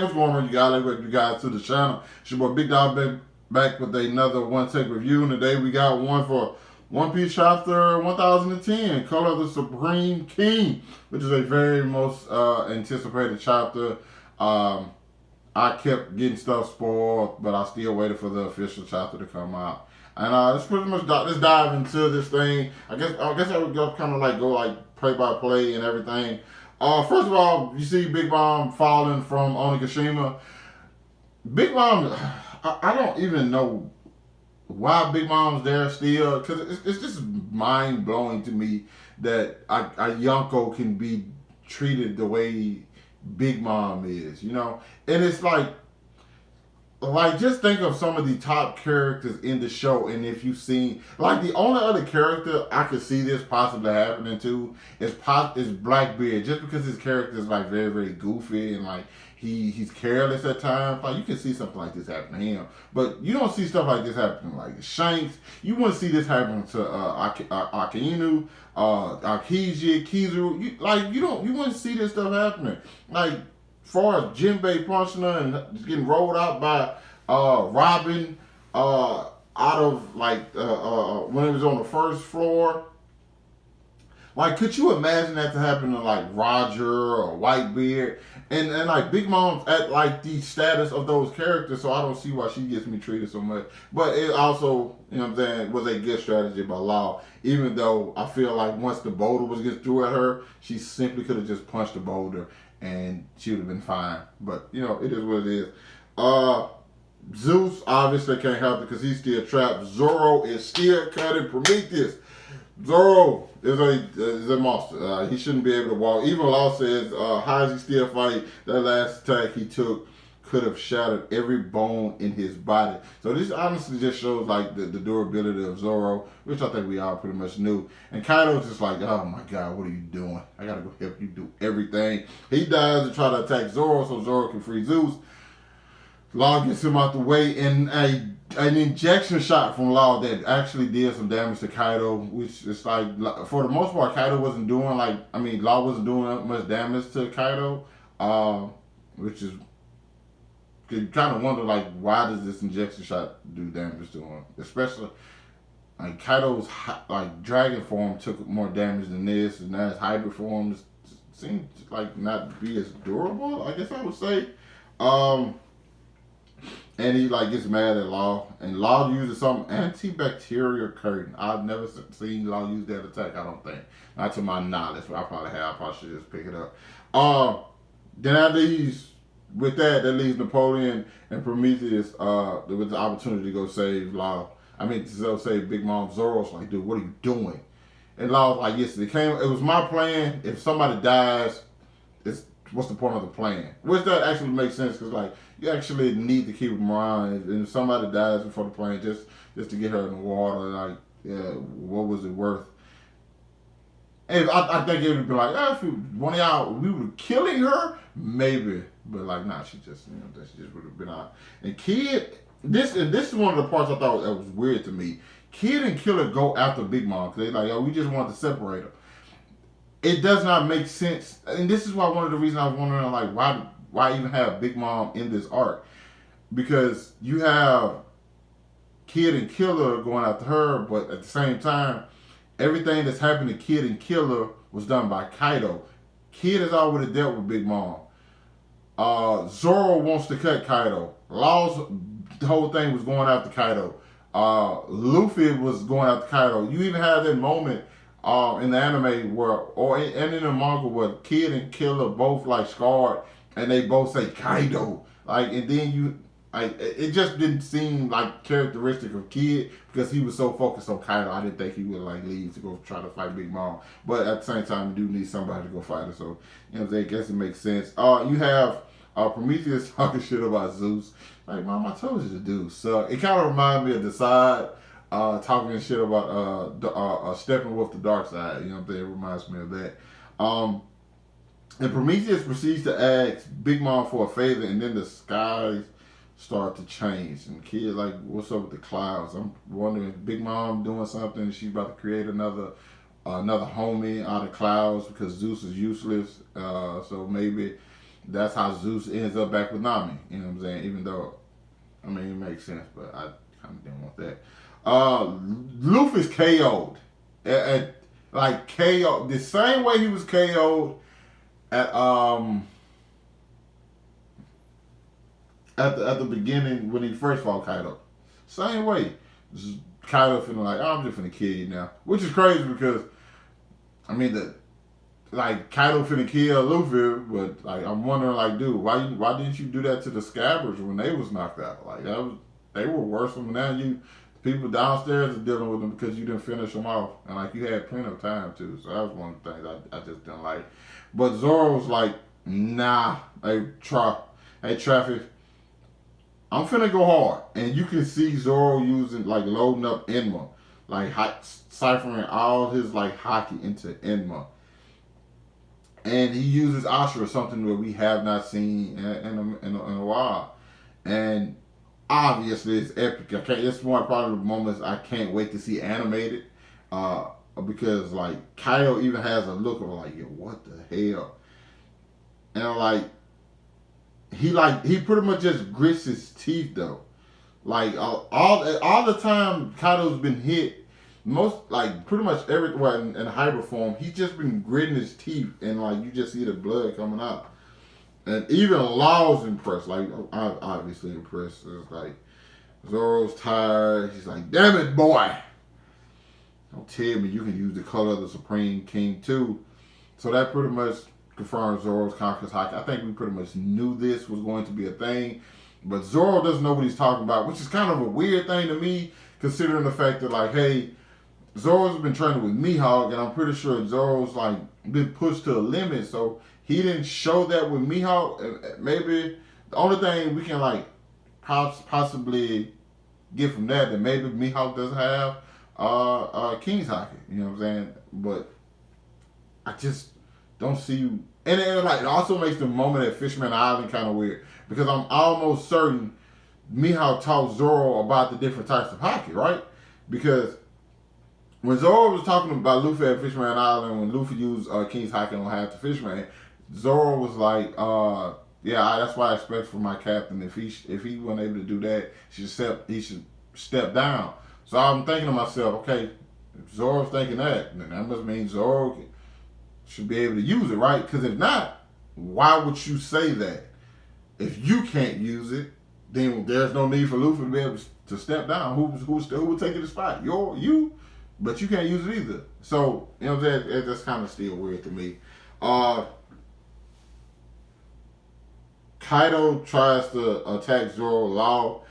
What's going on, you guys? Welcome you guys to the channel. It's your boy Big Dog back with another One Take review. And today we got one for One Piece chapter 1010, Color of the Supreme King, which is a very most anticipated chapter. I kept getting stuff spoiled, but I still waited for the official chapter to come out. And let's pretty much let's dive into this thing. I guess I would go kind of like go like play by play and everything. First of all, you see Big Mom falling from Onigashima. Big Mom, I don't even know why Big Mom's there still, because it's just mind blowing to me that a Yonko can be treated the way Big Mom is, you know? And it's like just think of some of the top characters in the show, and if you've seen like the only other character I could see this possibly happening to is Blackbeard, just because his character is like very very goofy and like he's careless at times. Like you can see something like this happen to him, but you don't see stuff like this happening like Shanks. You wouldn't see this happen to Akainu, Akiji, Kizu. You wouldn't see this stuff happening. Like far as Jinbei punching her and getting rolled out by Robin out of when it was on the first floor. Like, could you imagine that to happen to like Roger or Whitebeard? And like Big Mom's at like the status of those characters, so I don't see why she gets me treated so much. But it also, you know what I'm saying, was a good strategy by Law. Even though I feel like once the boulder was getting through at her, she simply could have just punched the boulder and she would have been fine. But you know, it is what it is. Zeus obviously can't help it because he's still trapped. Zoro is still cutting Prometheus. Zoro is a monster. He shouldn't be able to walk. Even Law says, how is he still fighting? That last attack he took could have shattered every bone in his body. So this honestly just shows like the durability of Zoro, which I think we all pretty much knew. And Kaido's just like, oh my god, what are you doing? I gotta go help you do everything. He dies to try to attack Zoro so Zoro can free Zeus. Law gets him out the way, and an injection shot from Law that actually did some damage to Kaido, which is like, for the most part, Kaido wasn't doing Law wasn't doing much damage to Kaido, which is, you kind of wonder, like, why does this injection shot do damage to him? Especially, like, Kaido's, like, dragon form took more damage than this, and now his hybrid form seems, like, not to be as durable, I guess I would say. And he like gets mad at Law, and Law uses some antibacterial curtain. I've never seen Law use that attack. I don't think, not to my knowledge. But I probably have. I probably should just pick it up. Then after he's with that leaves Napoleon and Prometheus with the opportunity to go save Law. I mean, to go save Big Mom. Zoro's like, dude, what are you doing? And Law's like, yes, it was my plan. If somebody dies, what's the point of the plan? Which that actually makes sense because like you actually need to keep them around, and if somebody dies before the plan, just to get her in the water, like yeah, what was it worth? And I think it would be like, if one of y'all we were killing her, maybe, but like nah, she just she just would have been out. And Kid, this is one of the parts I thought that was weird to me. Kid and Killer go after Big Mom because they like, we just wanted to separate her. It does not make sense, and this is why one of the reasons I was wondering, like, why even have Big Mom in this arc? Because you have Kid and Killer going after her, but at the same time, everything that's happened to Kid and Killer was done by Kaido. Kid has already dealt with Big Mom. Zoro wants to cut Kaido. Law's whole thing was going after Kaido. Luffy was going after Kaido. You even had that moment in the anime and in the manga where Kid and Killer both like scarred and they both say Kaido, like, and then it just didn't seem like characteristic of Kid because he was so focused on Kaido. I didn't think he would like leave to go try to fight Big Mom, but at the same time you do need somebody to go fight her, so you know I guess it makes sense. You have Prometheus talking shit about Zeus, like, Mom, I told you to do so. It kind of reminded me of Decide talking shit about stepping with the dark side. You know what I'm saying? It reminds me of that. And Prometheus proceeds to ask Big Mom for a favor, and then the skies start to change. And Kid like, what's up with the clouds? I'm wondering if Big Mom doing something. She's about to create another homie out of clouds because Zeus is useless. So maybe that's how Zeus ends up back with Nami. You know what I'm saying? Even though, I mean, it makes sense, but I kind of didn't want that. Luffy's KO'd. Like KO the same way he was KO'd at at the beginning when he first fought Kaido. Same way. Kaido feeling like, oh, I'm just finna kill you now. Which is crazy because I mean like Kaido finna kill Luffy, but like I'm wondering like, dude, why didn't you do that to the Scabbards when they was knocked out? Like they were worse than now people downstairs are dealing with them because you didn't finish them off, and like you had plenty of time too. So that was one of the things I just didn't like. But Zoro's like, nah, hey traffic, I'm finna go hard, and you can see Zoro using like loading up Enma, like ciphering all his like haki into Enma, and he uses Ashura, something that we have not seen in a while, and obviously it's epic. It's one part of the moments I can't wait to see animated, because like Kaido even has a look of like, yo, what the hell, and he pretty much just grits his teeth though. Like all the time Kaido's been hit, most like pretty much everywhere in hyper form, he's just been gritting his teeth and like you just see the blood coming out. And even Law's impressed. Like I'm obviously impressed. It's like Zoro's tired. He's like, damn it, boy. Don't tell me you can use the color of the Supreme King too. So that pretty much confirms Zoro's conscious haki. I think we pretty much knew this was going to be a thing, but Zoro doesn't know what he's talking about, which is kind of a weird thing to me, considering the fact that like, hey, Zoro's been training with Mihawk, and I'm pretty sure Zoro's like been pushed to a limit, so he didn't show that with Mihawk. Maybe the only thing we can like possibly get from that maybe Mihawk doesn't have King's haki. You know what I'm saying? But I just don't see. And like it also makes the moment at Fishman Island kind of weird because I'm almost certain Mihawk taught Zoro about the different types of haki, right? Because when Zoro was talking about Luffy at Fishman Island, when Luffy used King's haki on half the Fishman, Zoro was like, yeah, that's why I expect from my captain if he wasn't able to do that, he should step down. So I'm thinking to myself, okay, if Zoro's thinking that, then that must mean Zoro should be able to use it, right? Because if not, why would you say that? If you can't use it, then there's no need for Luffy to be able to step down. Who would take his spot? You, but you can't use it either. So you know that's kind of still weird to me. Kaido tries to attack Zoro. Law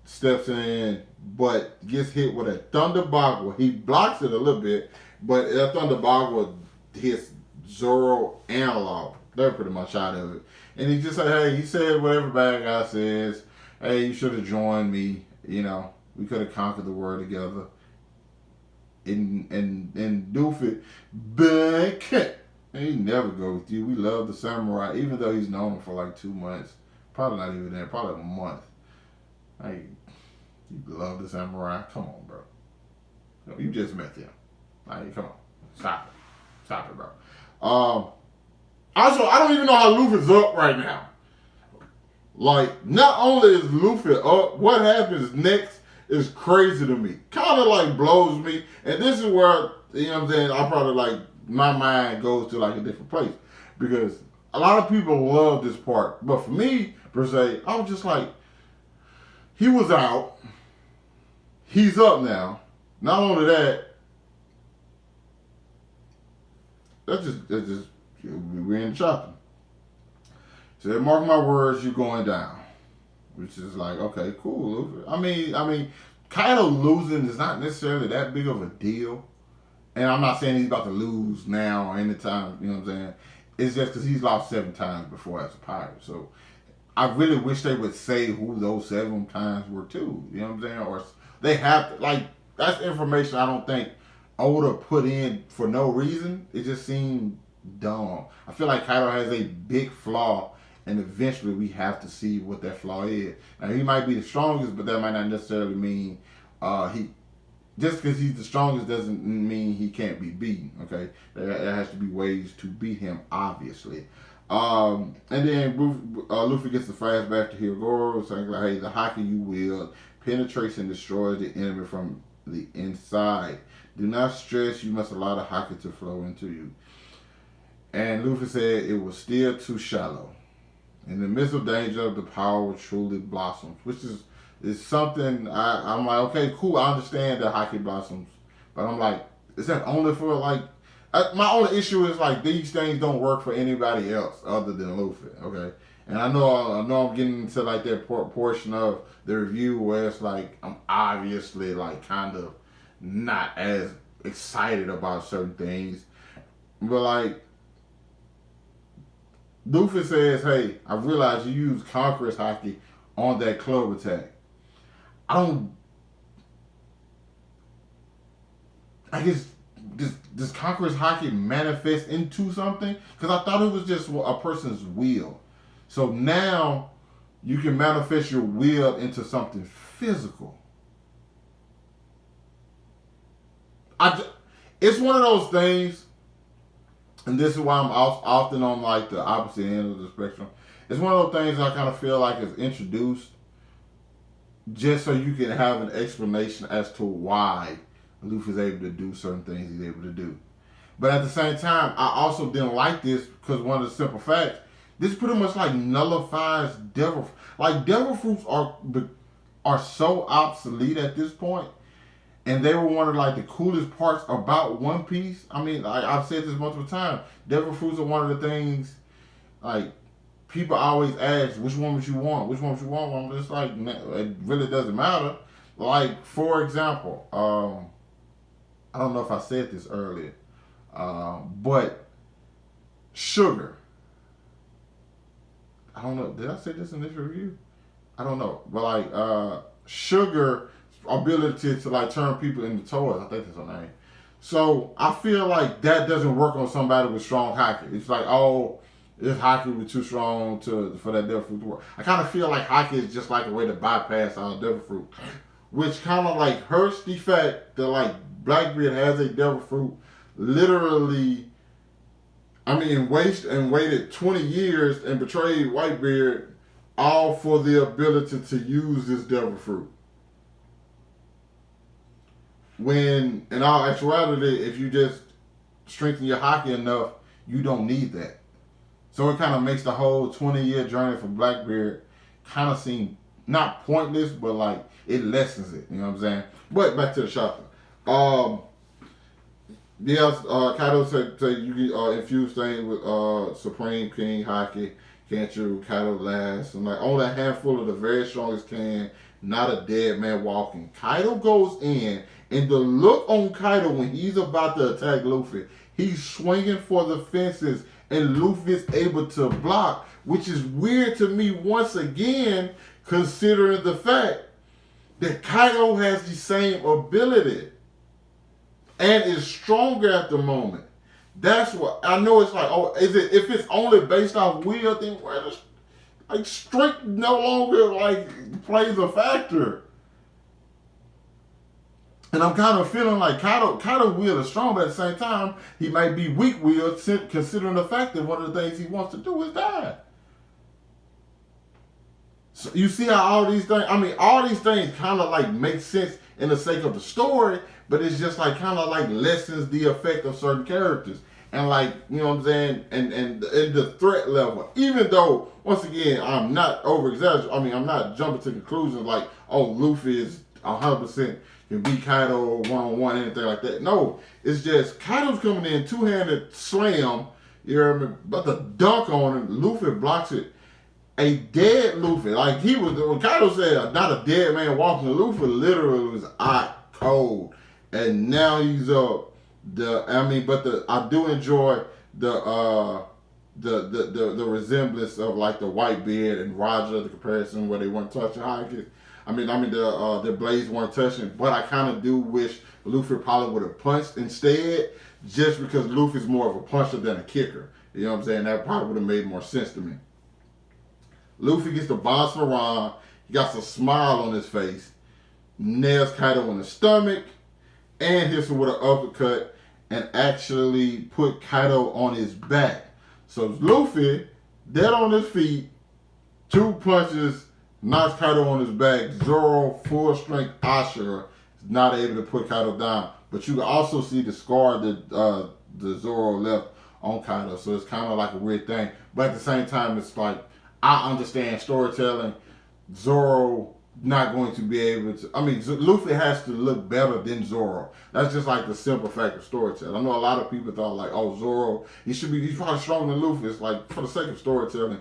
steps in, but gets hit with a Thunder Bagua. He blocks it a little bit, but that Thunder Bagua hits Zoro and Law. They're pretty much out of it. And he just said, hey, he said whatever bad guy says. Hey, you should have joined me. You know, we could have conquered the world together. And Doofy, back. He never go with you. We love the samurai, even though he's known him for like 2 months. Probably not even there. Probably a month. Like, you love the samurai. Come on, bro. No, you just met them. Like, come on. Stop it, bro. Also, I don't even know how Luffy's up right now. Like, not only is Luffy up, what happens next is crazy to me. Kind of like blows me. And this is where, you know what I'm saying, I probably like, my mind goes to like a different place. Because a lot of people love this part. But for me, per se, I was just like, he was out. He's up now. Not only that, that's just we're in chopping. So mark my words, you're going down. Which is like, okay, cool. I mean, Kaido losing is not necessarily that big of a deal. And I'm not saying he's about to lose now or anytime, you know what I'm saying? It's just because he's lost 7 times before as a pirate. So I really wish they would say who those 7 times were too. You know what I'm saying? Or they have to, like, that's information I don't think Oda put in for no reason. It just seemed dumb. I feel like Kaido has a big flaw, and eventually we have to see what that flaw is. Now, he might be the strongest, but that might not necessarily mean just because he's the strongest doesn't mean he can't be beaten, okay? There has to be ways to beat him, obviously. And then Luffy gets the flashback to Hirogoro saying like, "Hey, the haki you wield penetrates and destroys the enemy from the inside. Do not stress. You must allow the haki to flow into you." And Luffy said it was still too shallow. In the midst of danger, the power truly blossoms, which is something I'm like, okay, cool. I understand that haki blossoms, but I'm like, is that only for like? My only issue is like these things don't work for anybody else other than Luffy. Okay, and I know I'm getting into like that portion of the review where it's like I'm obviously like kind of not as excited about certain things, but like Luffy says, "Hey, I realize you used Conqueror's haki on that club attack. I don't. I guess does Conqueror's haki manifest into something? Because I thought it was just a person's will. So now you can manifest your will into something physical. It's one of those things, and this is why I'm often on like the opposite end of the spectrum. It's one of those things I kind of feel like is introduced just so you can have an explanation as to why Luffy's able to do certain things he's able to do. But at the same time, I also didn't like this because one of the simple facts, this pretty much like nullifies devil. Like devil fruits are so obsolete at this point, and they were one of like the coolest parts about One Piece. I mean, I've said this multiple times. Devil fruits are one of the things like people always ask, which one would you want? Which one would you want? I'm just like, it really doesn't matter. Like for example, I don't know if I said this earlier, but sugar. I don't know. Did I say this in this review? I don't know. But like sugar ability to like turn people into toys. I think that's her name. So I feel like that doesn't work on somebody with strong haki. It's like, oh, this haki was too strong for that devil fruit to work. I kind of feel like haki is just like a way to bypass our devil fruit, which kind of like hurts the fact that like Blackbeard has a devil fruit literally. I mean, waited 20 years and betrayed Whitebeard, all for the ability to use this devil fruit. When, in all actuality, if you just strengthen your haki enough, you don't need that. So it kind of makes the whole 20-year journey for Blackbeard kind of seem not pointless, but like it lessens it. You know what I'm saying? But back to the chapter. Yes, Kaido said you can infuse things with Supreme King Haki. Can't you? Kaido laughs. And like only a handful of the very strongest can, not a dead man walking. Kaido goes in, and the look on Kaido when he's about to attack Luffy, he's swinging for the fences, and Luffy's able to block, which is weird to me once again, considering the fact that Kaido has the same ability and is stronger at the moment. That's what I know. It's like, oh, is it? If it's only based off will, then where does like strength no longer like plays a factor? And I'm kind of feeling like Kaido will is strong, but at the same time, he might be weak willed, considering the fact that one of the things he wants to do is die. So you see how all these things, I mean, all these things kind of like make sense in the sake of the story, but it's just like kind of like lessens the effect of certain characters. And like, you know what I'm saying, and the threat level. Even though, once again, I'm not over exaggerating. I mean, I'm not jumping to conclusions like, oh, Luffy is 100% can beat Kaido one-on-one, anything like that. No, it's just Kaido's coming in two-handed slam, you know what I mean, but the dunk on him, Luffy blocks it. A dead Luffy, like he was, when Kaido said not a dead man walking, Luffy literally was out cold. And now he's up. I do enjoy the resemblance of like the Whitebeard and Roger, the comparison where they weren't touching haki. The blades weren't touching, but I kind of do wish Luffy probably would have punched instead, just because Luffy's more of a puncher than a kicker. You know what I'm saying? That probably would have made more sense to me. Luffy gets to bounce around. He got a smile on his face. Nails Kaido in the stomach and hits him with an uppercut and actually put Kaido on his back. So Luffy dead on his feet, two punches, knocks Kaido on his back. Zoro, full strength Ashura, is not able to put Kaido down. But you can also see the scar that the Zoro left on Kaido. So it's kind of like a weird thing. But at the same time, it's like, I understand storytelling. Zoro not going to be able to. I mean, Luffy has to look better than Zoro. That's just like the simple fact of storytelling. I know a lot of people thought like, oh, Zoro, he's probably stronger than Luffy. It's like, for the sake of storytelling,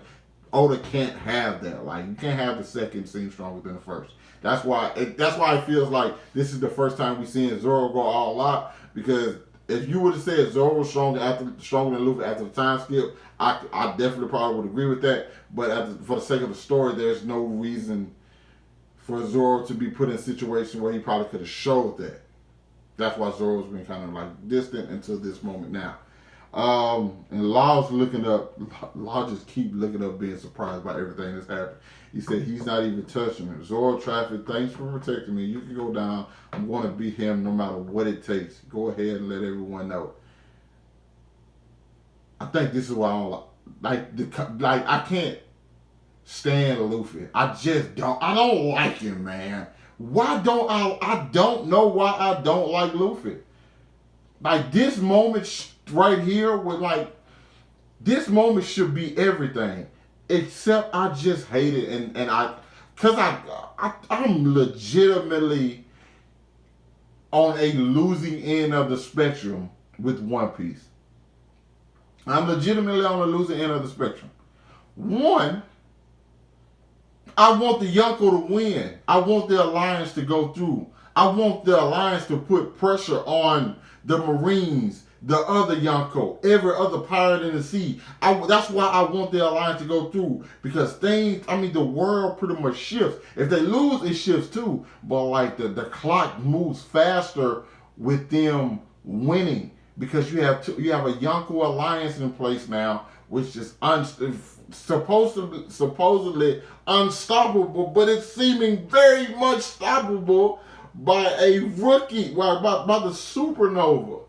Oda can't have that. Like, you can't have the second seem stronger than the first. That's why it feels like this is the first time we seen Zoro go all out. Because if you would have said Zoro was stronger than Luffy after the time skip, I definitely probably would agree with that. But for the sake of the story, there's no reason for Zoro to be put in a situation where he probably could have showed that. That's why Zoro's been kind of like distant until this moment now. And Law's looking up. Law just keep looking up, being surprised by everything that's happened. He said he's not even touching him. Zoro Traffic, thanks for protecting me. You can go down. I'm going to beat him no matter what it takes. Go ahead and let everyone know. I think this is why I don't like I can't stand Luffy. I don't like him, man. Why don't I don't know why I don't like Luffy. Like this moment right here with like this moment should be everything. Except I just hate it and I'm legitimately on a losing end of the spectrum with One Piece. I'm legitimately on the losing end of the spectrum. One, I want the Yonko to win. I want the Alliance to go through. I want the Alliance to put pressure on the Marines, the other Yonko, every other pirate in the sea. That's why I want the Alliance to go through. Because the world pretty much shifts. If they lose, it shifts too. But like the clock moves faster with them winning. Because you have a Yonko Alliance in place now, which is supposedly unstoppable, but it's seeming very much stoppable by a rookie, by the Supernova.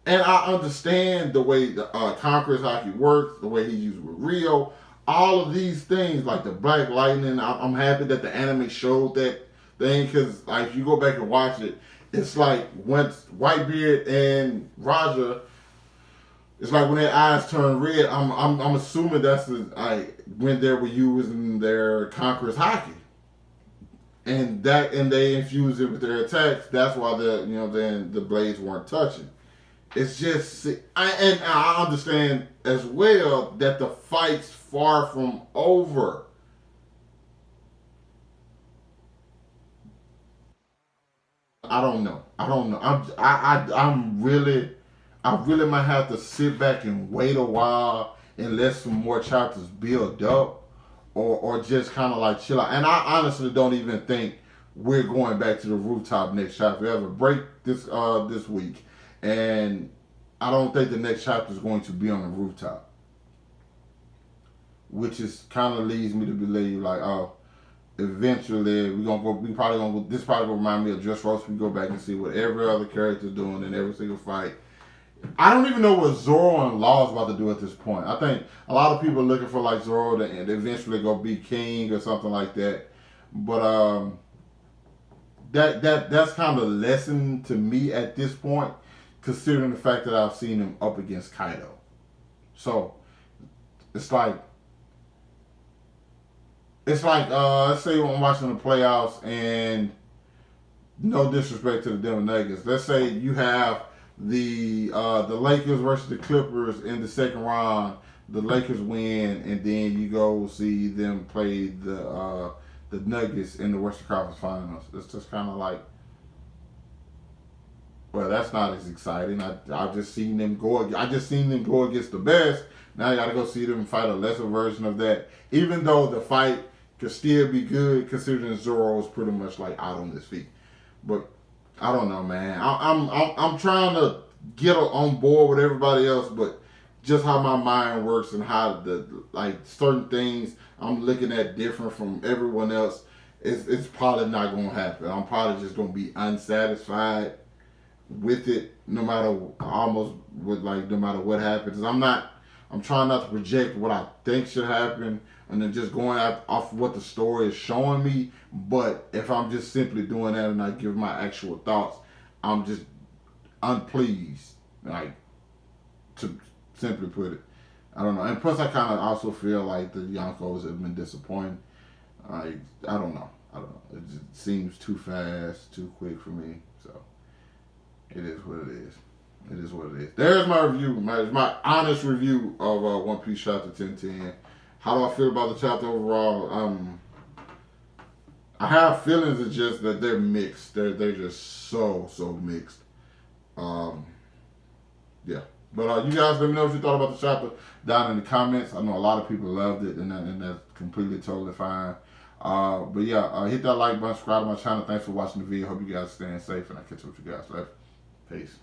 And I understand the way the Conqueror's Hockey works, the way he used with Rio, all of these things, like the Black Lightning. I'm happy that the anime showed that thing, because like, if you go back and watch it, it's like once Whitebeard and Roger, it's like when their eyes turn red. I'm assuming that's when they were using their Conqueror's Hockey, and they infused it with their attacks. That's why then the blades weren't touching. It's just I understand as well that the fight's far from over. I don't know. I really might have to sit back and wait a while and let some more chapters build up, or just kind of like chill out. And I honestly don't even think we're going back to the rooftop next chapter. We have a break this week, and I don't think the next chapter is going to be on the rooftop, which is kind of leads me to believe like, oh, eventually we gonna go. We probably gonna go. This probably gonna remind me of Just Roast. We go back and see what every other character doing in every single fight. I don't even know what Zoro and Law is about to do at this point. I think a lot of people are looking for like Zoro to eventually go be king or something like that. But that's kind of a lesson to me at this point, considering the fact that I've seen him up against Kaido. So it's like let's say I'm watching the playoffs, and no disrespect to the Denver Nuggets. Let's say you have the Lakers versus the Clippers in the second round. The Lakers win, and then you go see them play the Nuggets in the Western Conference Finals. It's just kind of like, well, that's not as exciting. I just seen them go against the best. Now you got to go see them fight a lesser version of that. Even though the fight could still be good, considering Zoro is pretty much like out on his feet. But I don't know, man. I'm trying to get on board with everybody else, but just how my mind works and how certain things I'm looking at different from everyone else, it's probably not gonna happen. I'm probably just gonna be unsatisfied with it, no matter what happens. I'm not I'm trying not to project what I think should happen and then just going off what the story is showing me. But if I'm just simply doing that and I give my actual thoughts, I'm just unpleased. Like, to simply put it. I don't know. And plus, I kind of also feel like the Yonkos have been disappointing. Like, I don't know. It just seems too fast, too quick for me. So, it is what it is. It is what it is. There's my review. My honest review of One Piece chapter 1010. How do I feel about the chapter overall? I have feelings. It's just that they're mixed. They're just so mixed. Yeah. But you guys let me know what you thought about the chapter down in the comments. I know a lot of people loved it, and that's completely totally fine. But yeah, hit that like button, subscribe to my channel. Thanks for watching the video. Hope you guys are staying safe, and I'll catch up with you guys later. Peace.